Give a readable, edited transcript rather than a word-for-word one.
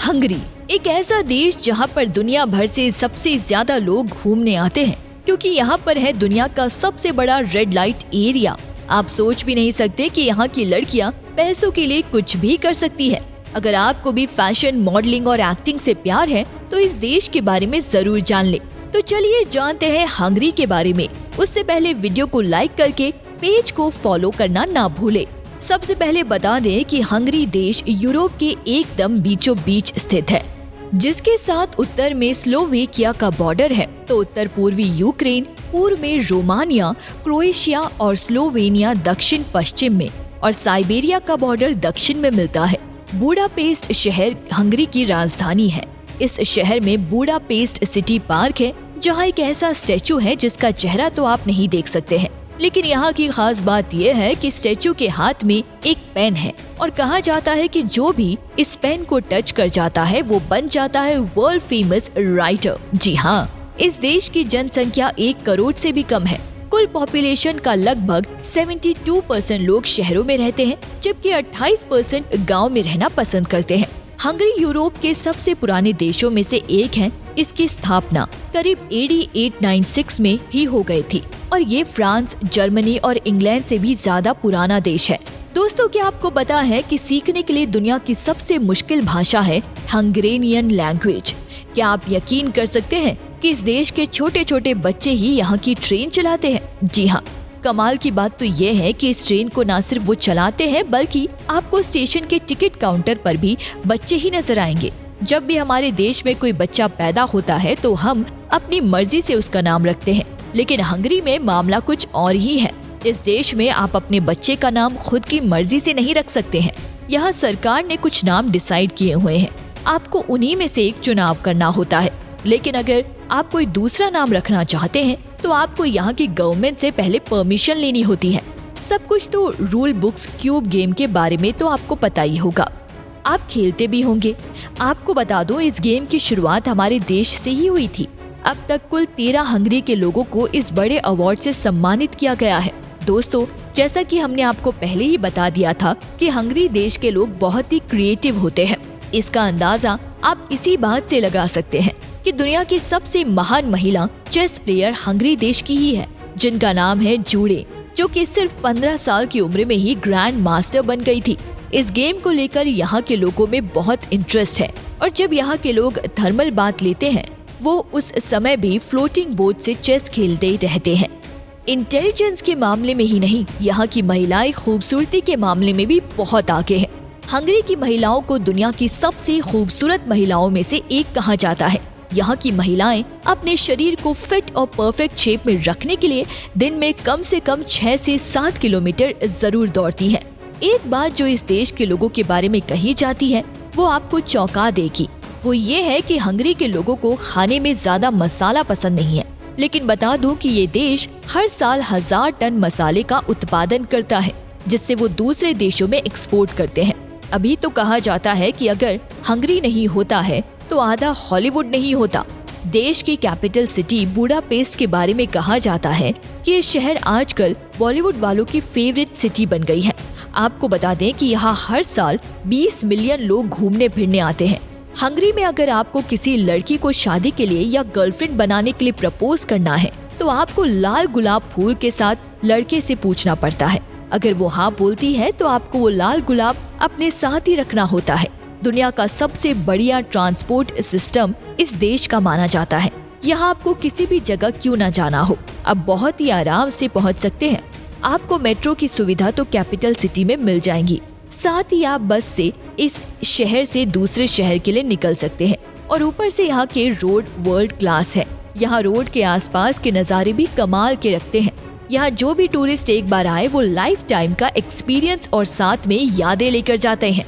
Hungary एक ऐसा देश जहां पर दुनिया भर से सबसे ज्यादा लोग घूमने आते हैं, क्योंकि यहाँ पर है दुनिया का सबसे बड़ा रेड लाइट एरिया। आप सोच भी नहीं सकते कि यहाँ की लड़कियाँ पैसों के लिए कुछ भी कर सकती है। अगर आपको भी फैशन, मॉडलिंग और एक्टिंग से प्यार है तो इस देश के बारे में जरूर जान ले। तो चलिए जानते हैं हंगरी के बारे में। उससे पहले वीडियो को लाइक करके पेज को फॉलो करना ना भूले। सबसे पहले बता दें कि हंगरी देश यूरोप के एकदम बीचों बीच स्थित है, जिसके साथ उत्तर में स्लोवेकिया का बॉर्डर है, तो उत्तर पूर्वी यूक्रेन, पूर्व में रोमानिया, क्रोएशिया और स्लोवेनिया दक्षिण पश्चिम में, और साइबेरिया का बॉर्डर दक्षिण में मिलता है। बुडापेस्ट शहर हंगरी की राजधानी है। इस शहर में बुडापेस्ट सिटी पार्क है, जहाँ एक ऐसा स्टैचू है जिसका चेहरा तो आप नहीं देख सकते हैं, लेकिन यहाँ की खास बात यह है कि स्टैचू के हाथ में एक पेन है और कहा जाता है कि जो भी इस पेन को टच कर जाता है वो बन जाता है वर्ल्ड फेमस राइटर। जी हाँ, इस देश की जनसंख्या 1 करोड़ से भी कम है। कुल पॉपुलेशन का लगभग 72% लोग शहरों में रहते हैं, जबकि 28% गाँव में रहना पसंद करते हैं। हंगरी यूरोप के सबसे पुराने देशों में से एक है। इसकी स्थापना करीब AD 896 में ही हो गई थी और ये फ्रांस, जर्मनी और इंग्लैंड से भी ज्यादा पुराना देश है। दोस्तों, क्या आपको पता है कि सीखने के लिए दुनिया की सबसे मुश्किल भाषा है हंगरेनियन लैंग्वेज? क्या आप यकीन कर सकते हैं कि इस देश के छोटे छोटे बच्चे ही यहाँ की ट्रेन चलाते हैं? जी हाँ, कमाल की बात तो ये है कि इस ट्रेन को न सिर्फ वो चलाते हैं, बल्कि आपको स्टेशन के टिकट काउंटर पर भी बच्चे ही नजर आएंगे। जब भी हमारे देश में कोई बच्चा पैदा होता है तो हम अपनी मर्जी से उसका नाम रखते हैं, लेकिन हंगरी में मामला कुछ और ही है। इस देश में आप अपने बच्चे का नाम खुद की मर्जी से नहीं रख सकते हैं। यहाँ सरकार ने कुछ नाम डिसाइड किए हुए हैं, आपको उन्हीं में से एक चुनाव करना होता है। लेकिन अगर आप कोई दूसरा नाम रखना चाहते हैं तो आपको यहाँ की गवर्नमेंट से पहले परमिशन लेनी होती है। सब कुछ तो रूल बुक्स क्यूब गेम के बारे में तो आपको पता ही होगा, आप खेलते भी होंगे। आपको बता दो, इस गेम की शुरुआत हमारे देश से ही हुई थी। अब तक कुल 13 हंगरी के लोगों को इस बड़े अवार्ड से सम्मानित किया गया है। दोस्तों, जैसा कि हमने आपको पहले ही बता दिया था कि हंगरी देश के लोग बहुत ही क्रिएटिव होते हैं। इसका अंदाजा आप इसी बात से लगा सकते हैं कि दुनिया की सबसे महान महिला चेस प्लेयर हंगरी देश की ही है, जिनका नाम है जूडे, जो कि सिर्फ 15 साल की उम्र में ही ग्रैंड मास्टर बन गई थी। इस गेम को लेकर यहाँ के लोगों में बहुत इंटरेस्ट है, और जब यहाँ के लोग थर्मल बात लेते हैं वो उस समय भी फ्लोटिंग बोर्ड से चेस खेलते ही रहते हैं। इंटेलिजेंस के मामले में ही नहीं, यहाँ की महिलाएं खूबसूरती के मामले में भी बहुत आगे हैं। हंगरी की महिलाओं को दुनिया की सबसे खूबसूरत महिलाओं में से एक कहा जाता है। यहाँ की महिलाएं अपने शरीर को फिट और परफेक्ट शेप में रखने के लिए दिन में कम से कम 6 से 7 किलोमीटर जरूर दौड़ती हैं। एक बात जो इस देश के लोगों के बारे में कही जाती है वो आपको चौंका देगी। वो ये है कि हंगरी के लोगों को खाने में ज्यादा मसाला पसंद नहीं है, लेकिन बता दूं कि ये देश हर साल 1000 टन मसाले का उत्पादन करता है, जिससे वो दूसरे देशों में एक्सपोर्ट करते हैं। अभी तो कहा जाता है कि अगर हंगरी नहीं होता है तो आधा हॉलीवुड नहीं होता। देश की कैपिटल सिटी बुडापेस्ट के बारे में कहा जाता है कि ये शहर आजकल बॉलीवुड वालों की फेवरेट सिटी बन गई है। आपको बता दें कि यहाँ हर साल 20 मिलियन लोग घूमने फिरने आते हैं। हंगरी में अगर आपको किसी लड़की को शादी के लिए या गर्लफ्रेंड बनाने के लिए प्रपोज करना है तो आपको लाल गुलाब फूल के साथ लड़के से पूछना पड़ता है। अगर वो हाँ बोलती है तो आपको वो लाल गुलाब अपने साथ ही रखना होता है। दुनिया का सबसे बढ़िया ट्रांसपोर्ट सिस्टम इस देश का माना जाता है। यहाँ आपको किसी भी जगह क्यों ना जाना हो, अब बहुत ही आराम से पहुँच सकते हैं। आपको मेट्रो की सुविधा तो कैपिटल सिटी में मिल जाएंगी, साथ ही आप बस से इस शहर से दूसरे शहर के लिए निकल सकते हैं, और ऊपर से यहाँ के रोड वर्ल्ड क्लास है। यहाँ रोड के आसपास के नज़ारे भी कमाल के रखते हैं। यहाँ जो भी टूरिस्ट एक बार आए वो लाइफ टाइम का एक्सपीरियंस और साथ में यादें लेकर जाते हैं।